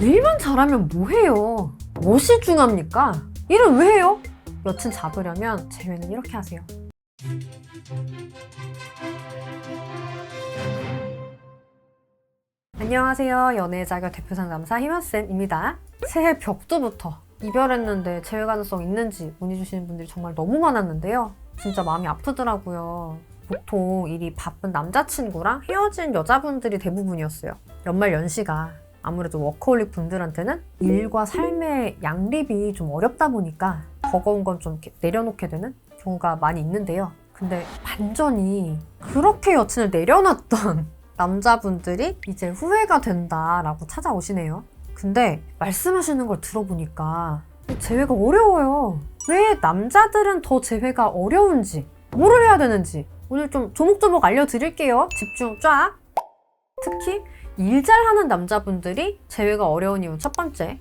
일만 잘하면 뭐해요? 무엇이 중요합니까? 일을 왜 해요? 여친 잡으려면 제외는 이렇게 하세요. 안녕하세요. 연애의 자격 대표 상담사 희마쌤입니다. 새해 벽두부터 이별했는데 재회 가능성 있는지 문의 주시는 분들이 정말 너무 많았는데요. 진짜 마음이 아프더라고요. 보통 일이 바쁜 남자친구랑 헤어진 여자분들이 대부분이었어요. 연말 연시가 아무래도 워커홀릭 분들한테는 일과 삶의 양립이 좀 어렵다 보니까 버거운 건 좀 내려놓게 되는 경우가 많이 있는데요. 근데 반전이 그렇게 여친을 내려놨던 남자분들이 이제 후회가 된다라고 찾아오시네요. 근데 말씀하시는 걸 들어보니까 재회가 어려워요. 왜 남자들은 더 재회가 어려운지, 뭐를 해야 되는지 오늘 좀 조목조목 알려드릴게요. 집중 쫙! 특히 일 잘하는 남자분들이 재회가 어려운 이유 첫 번째,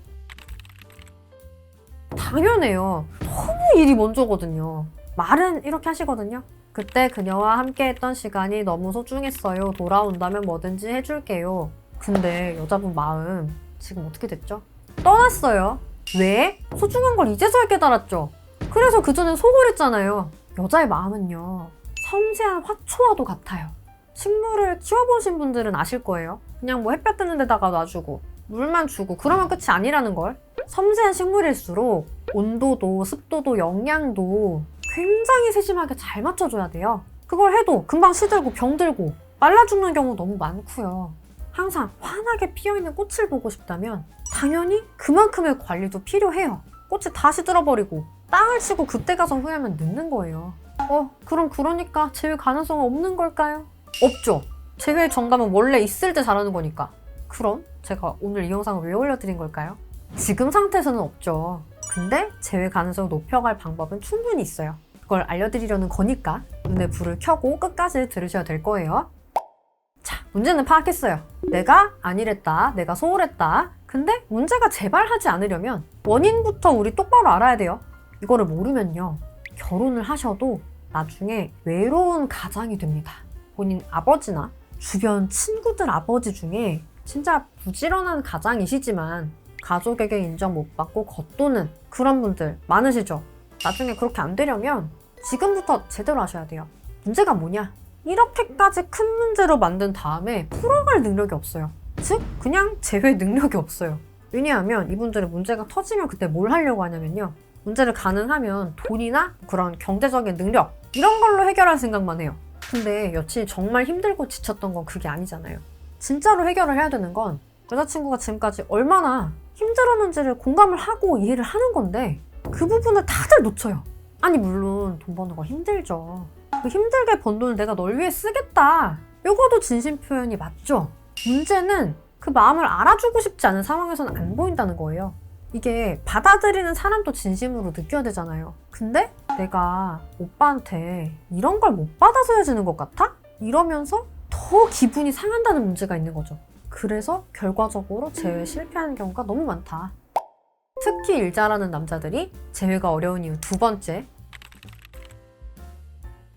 당연해요. 너무 일이 먼저거든요. 말은 이렇게 하시거든요. 그때 그녀와 함께 했던 시간이 너무 소중했어요. 돌아온다면 뭐든지 해줄게요. 근데 여자분 마음 지금 어떻게 됐죠? 떠났어요. 왜? 소중한 걸 이제서야 깨달았죠. 그래서 그전엔 소홀했잖아요. 여자의 마음은요, 섬세한 화초와도 같아요. 식물을 키워보신 분들은 아실 거예요. 그냥 뭐 햇볕 뜨는 데다가 놔주고 물만 주고 그러면 끝이 아니라는 걸. 섬세한 식물일수록 온도도 습도도 영양도 굉장히 세심하게 잘 맞춰줘야 돼요. 그걸 해도 금방 시들고 병들고 말라 죽는 경우 너무 많고요. 항상 환하게 피어있는 꽃을 보고 싶다면 당연히 그만큼의 관리도 필요해요. 꽃이 다 시들어버리고 땅을 치고 그때 가서 후회하면 늦는 거예요. 그럼 그러니까 재회 가능성은 없는 걸까요? 없죠. 재회의 정답은 원래 있을 때 잘하는 거니까. 그럼 제가 오늘 이 영상을 왜 올려드린 걸까요? 지금 상태에서는 없죠. 근데 재회 가능성을 높여갈 방법은 충분히 있어요. 그걸 알려드리려는 거니까 눈에 불을 켜고 끝까지 들으셔야 될 거예요. 자, 문제는 파악했어요. 내가 안일했다, 내가 소홀했다. 근데 문제가 재발하지 않으려면 원인부터 우리 똑바로 알아야 돼요. 이거를 모르면요, 결혼을 하셔도 나중에 외로운 가장이 됩니다. 본인 아버지나 주변 친구들 아버지 중에 진짜 부지런한 가장이시지만 가족에게 인정 못 받고 겉도는 그런 분들 많으시죠? 나중에 그렇게 안 되려면 지금부터 제대로 하셔야 돼요. 문제가 뭐냐? 이렇게까지 큰 문제로 만든 다음에 풀어갈 능력이 없어요. 즉, 그냥 재회 능력이 없어요. 왜냐하면 이분들은 문제가 터지면 그때 뭘 하려고 하냐면요, 문제를 가능하면 돈이나 그런 경제적인 능력 이런 걸로 해결할 생각만 해요. 근데 여친이 정말 힘들고 지쳤던 건 그게 아니잖아요. 진짜로 해결을 해야 되는 건 여자친구가 지금까지 얼마나 힘들었는지를 공감을 하고 이해를 하는 건데 그 부분을 다들 놓쳐요. 아니, 물론 돈 버는 거 힘들죠. 그 힘들게 번 돈을 내가 널 위해 쓰겠다, 요거도 진심 표현이 맞죠. 문제는 그 마음을 알아주고 싶지 않은 상황에서는 안 보인다는 거예요. 이게 받아들이는 사람도 진심으로 느껴야 되잖아요. 근데 내가 오빠한테 이런 걸 못 받아서 헤어지는 것 같아? 이러면서 더 기분이 상한다는 문제가 있는 거죠. 그래서 결과적으로 재회 실패하는 경우가 너무 많다. 특히 일 잘하는 남자들이 재회가 어려운 이유 두 번째,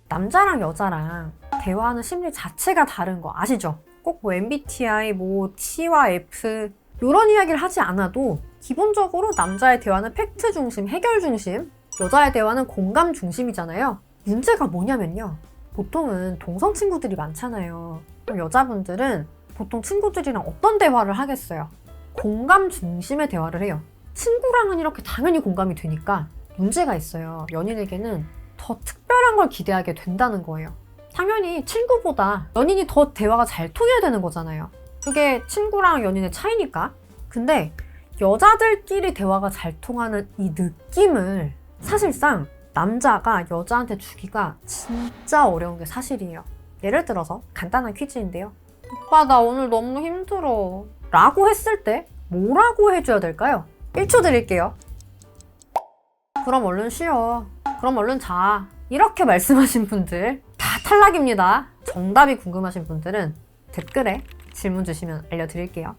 남자랑 여자랑 대화하는 심리 자체가 다른 거 아시죠? 꼭 뭐 MBTI, 뭐 T와 F 이런 이야기를 하지 않아도 기본적으로 남자의 대화는 팩트 중심, 해결 중심, 여자의 대화는 공감 중심이잖아요. 문제가 뭐냐면요, 보통은 동성 친구들이 많잖아요. 그럼 여자분들은 보통 친구들이랑 어떤 대화를 하겠어요? 공감 중심의 대화를 해요. 친구랑은 이렇게 당연히 공감이 되니까 문제가 있어요. 연인에게는 더 특별한 걸 기대하게 된다는 거예요. 당연히 친구보다 연인이 더 대화가 잘 통해야 되는 거잖아요. 그게 친구랑 연인의 차이니까. 근데 여자들끼리 대화가 잘 통하는 이 느낌을 사실상 남자가 여자한테 주기가 진짜 어려운 게 사실이에요. 예를 들어서 간단한 퀴즈인데요. 오빠, 나 오늘 너무 힘들어 라고 했을 때 뭐라고 해줘야 될까요? 1초 드릴게요. 그럼 얼른 쉬어. 그럼 얼른 자. 이렇게 말씀하신 분들 다 탈락입니다. 정답이 궁금하신 분들은 댓글에 질문 주시면 알려드릴게요.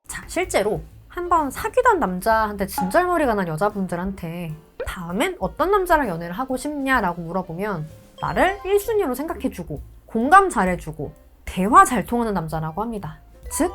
자, 실제로 한번 사귀던 남자한테 진절머리가 난 여자분들한테 다음엔 어떤 남자랑 연애를 하고 싶냐라고 물어보면 나를 1순위로 생각해주고 공감 잘해주고 대화 잘 통하는 남자라고 합니다. 즉,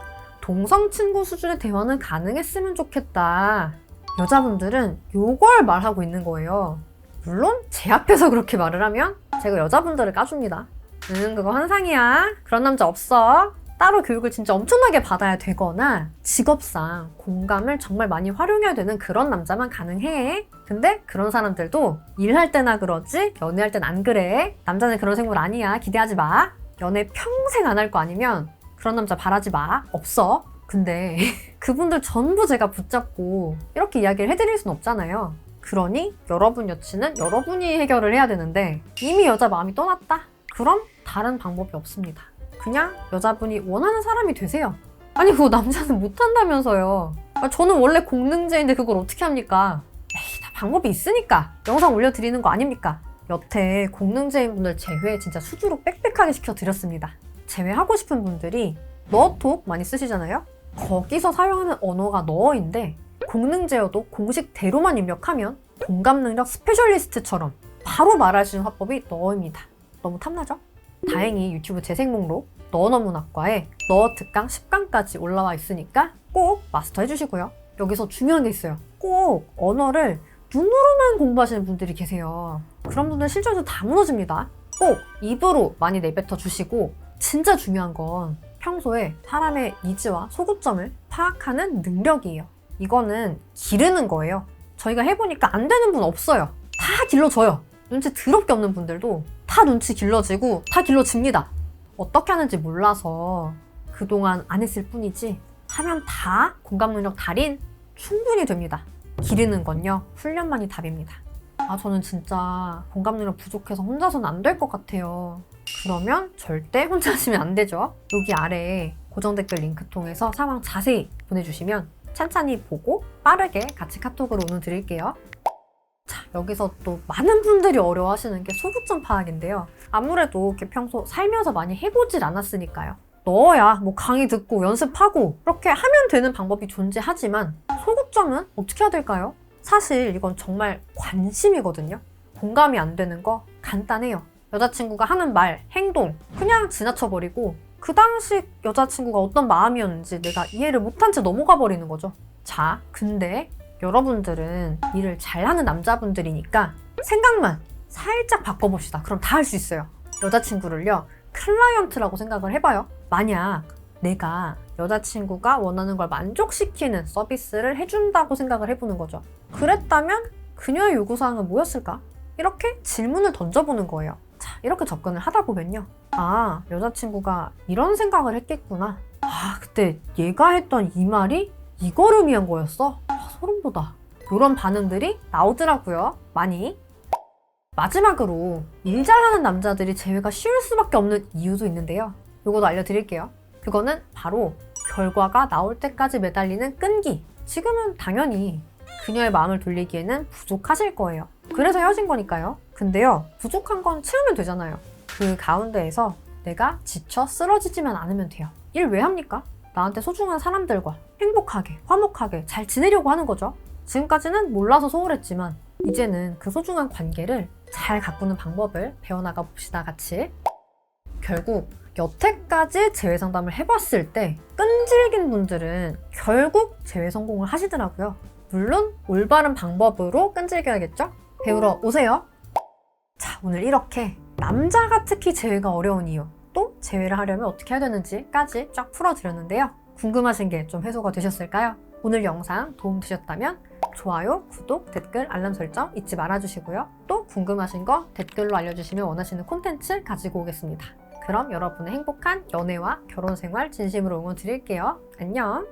동성 친구 수준의 대화는 가능했으면 좋겠다. 여자분들은 요걸 말하고 있는 거예요. 물론 제 앞에서 그렇게 말을 하면 제가 여자분들을 까줍니다. 그거 환상이야. 그런 남자 없어. 따로 교육을 진짜 엄청나게 받아야 되거나 직업상 공감을 정말 많이 활용해야 되는 그런 남자만 가능해. 근데 그런 사람들도 일할 때나 그러지 연애할 땐 안 그래. 남자는 그런 생물 아니야. 기대하지 마. 연애 평생 안 할 거 아니면 그런 남자 바라지 마. 없어. 근데 그분들 전부 제가 붙잡고 이렇게 이야기를 해드릴 순 없잖아요. 그러니 여러분 여친은 여러분이 해결을 해야 되는데 이미 여자 마음이 떠났다? 그럼 다른 방법이 없습니다. 그냥 여자분이 원하는 사람이 되세요. 아니 그거 남자는 못한다면서요. 저는 원래 공능제인데 그걸 어떻게 합니까? 에이, 다 방법이 있으니까 영상 올려드리는 거 아닙니까? 여태 공능제인 분들 제외 진짜 수두룩 빽빽하게 시켜드렸습니다. 제외하고 싶은 분들이 너톡 많이 쓰시잖아요? 거기서 사용하는 언어가 너어인데 공능제어도 공식대로만 입력하면 공감 능력 스페셜리스트처럼 바로 말할 수 있는 화법이 너어입니다. 너무 탐나죠? 다행히 유튜브 재생 목록 너어문학과에 너어 특강 10강까지 올라와 있으니까 꼭 마스터 해주시고요. 여기서 중요한 게 있어요. 꼭 언어를 눈으로만 공부하시는 분들이 계세요. 그런 분들 실전에서 다 무너집니다. 꼭 입으로 많이 내뱉어 주시고 진짜 중요한 건 평소에 사람의 니즈와 소구점을 파악하는 능력이에요. 이거는 기르는 거예요. 저희가 해보니까 안 되는 분 없어요. 다 길러져요. 눈치 더럽게 없는 분들도 다 눈치 길러지고 다 길러집니다. 어떻게 하는지 몰라서 그동안 안 했을 뿐이지 하면 다 공감 능력 달인 충분히 됩니다. 기르는 건요 훈련만이 답입니다. 저는 진짜 공감 능력 부족해서 혼자서는 안 될 것 같아요. 그러면 절대 혼자 하시면 안 되죠. 여기 아래에 고정 댓글 링크 통해서 상황 자세히 보내주시면 찬찬히 보고 빠르게 같이 카톡으로 오늘 드릴게요. 자, 여기서 또 많은 분들이 어려워하시는 게 소구점 파악인데요. 아무래도 이렇게 평소 살면서 많이 해보질 않았으니까요. 넣어야 뭐 강의 듣고 연습하고 이렇게 하면 되는 방법이 존재하지만 소구점은 어떻게 해야 될까요? 사실 이건 정말 관심이거든요. 공감이 안 되는 거 간단해요. 여자친구가 하는 말, 행동 그냥 지나쳐버리고 그 당시 여자친구가 어떤 마음이었는지 내가 이해를 못한 채 넘어가 버리는 거죠. 자, 근데 여러분들은 일을 잘하는 남자분들이니까 생각만 살짝 바꿔봅시다. 그럼 다 할 수 있어요. 여자친구를요 클라이언트라고 생각을 해봐요. 만약 내가 여자친구가 원하는 걸 만족시키는 서비스를 해준다고 생각을 해보는 거죠. 그랬다면 그녀의 요구사항은 뭐였을까? 이렇게 질문을 던져보는 거예요. 자, 이렇게 접근을 하다 보면요. 여자친구가 이런 생각을 했겠구나. 그때 얘가 했던 이 말이 이거를 위한 거였어? 소름 돋아. 이런 반응들이 나오더라고요. 많이. 마지막으로 일 잘하는 남자들이 재회가 쉬울 수밖에 없는 이유도 있는데요. 이것도 알려드릴게요. 그거는 바로 결과가 나올 때까지 매달리는 끈기. 지금은 당연히 그녀의 마음을 돌리기에는 부족하실 거예요. 그래서 헤어진 거니까요. 근데요, 부족한 건 채우면 되잖아요. 그 가운데에서 내가 지쳐 쓰러지지만 않으면 돼요. 일 왜 합니까? 나한테 소중한 사람들과 행복하게, 화목하게 잘 지내려고 하는 거죠. 지금까지는 몰라서 소홀했지만 이제는 그 소중한 관계를 잘 가꾸는 방법을 배워나가 봅시다, 같이. 결국 여태까지 재회 상담을 해봤을 때 끈질긴 분들은 결국 재회 성공을 하시더라고요. 물론 올바른 방법으로 끈질겨야겠죠? 배우러 오세요. 자, 오늘 이렇게 남자가 특히 재회가 어려운 이유, 또 재회를 하려면 어떻게 해야 되는지까지 쫙 풀어드렸는데요. 궁금하신 게 좀 해소가 되셨을까요? 오늘 영상 도움 되셨다면 좋아요, 구독, 댓글, 알람 설정 잊지 말아주시고요. 또 궁금하신 거 댓글로 알려주시면 원하시는 콘텐츠 가지고 오겠습니다. 그럼 여러분의 행복한 연애와 결혼 생활 진심으로 응원 드릴게요. 안녕!